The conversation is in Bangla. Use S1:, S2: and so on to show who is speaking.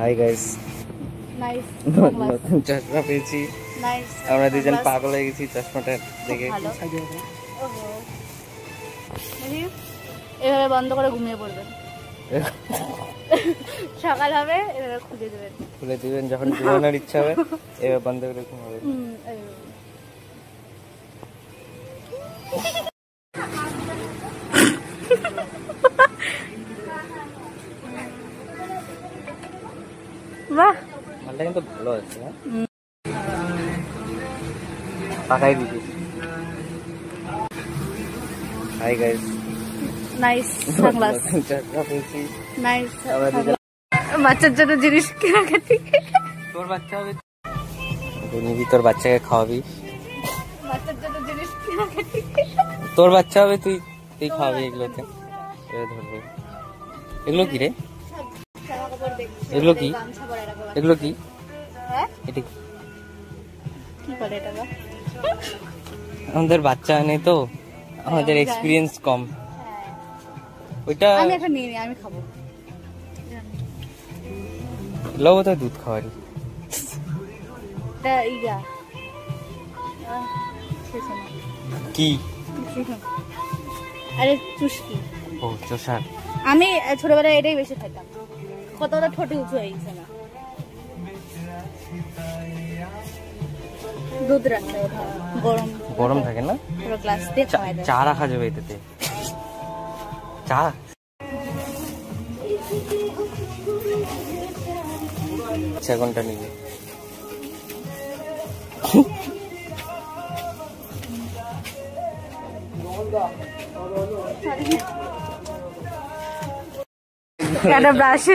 S1: হাই গাইস,
S2: নাইস
S1: নতুন চশমা পেয়েছি।
S2: নাইস,
S1: আমরা দুজন পাগল হয়ে গেছি চশমাটা দেখে।
S2: এভাবে বন্ধ করে ঘুমিয়ে পড়বেন, সকাল হবে এভাবে খুলে দেবেন,
S1: খুলে দিবেন যখন ঘুমানোর ইচ্ছা হবে, এভাবে বন্ধ করে ঘুমাবেন।
S2: বাহ,
S1: মালটা কিন্তু ভালো আছে। পাকাই দিবি। হাই গাইস,
S2: নাইস সানগ্লাস,
S1: চশমা পেয়েছি।
S2: নাইস।
S1: আমরা দুজন
S2: বাচ্চার জন্য জিনিস কেনাকাটি।
S1: তোর বাচ্চা হবে, তুই নিবি, তোর বাচ্চাকে খাওয়াবি।
S2: বাচ্চার জন্য জিনিস কেনাকাটি,
S1: তোর বাচ্চা হবে, তুই তুই খাওয়াবি এগুলোতে। ধরবে এগুলো কি রে? এগুলো কি? এগুলো কি? এটা
S2: কি বলে এটা?
S1: আমাদের বাচ্চা নেই তো, আমাদের এক্সপিরিয়েন্স কম। ওইটা
S2: আমি এখন নিয়ে নি, আমি খাবো।
S1: লব তো দুধ খাওয়ারি।
S2: এটা ইয়া
S1: কি?
S2: আরে চুস্কি।
S1: ও চোষার।
S2: আমি ছোটবেলায় এটাই বেশি খাইতাম, কতটা ঠোঁটে উঁচু হয়ে গেছে না। দুধ রাখতে গরম
S1: গরম থাকে না,
S2: পুরো গ্লাস দিয়ে খাওয়াই দেয়।
S1: চা রাখা যাবে এটাতে, চা। আচ্ছা কোনটা নিবি?
S2: একটা ব্রাশ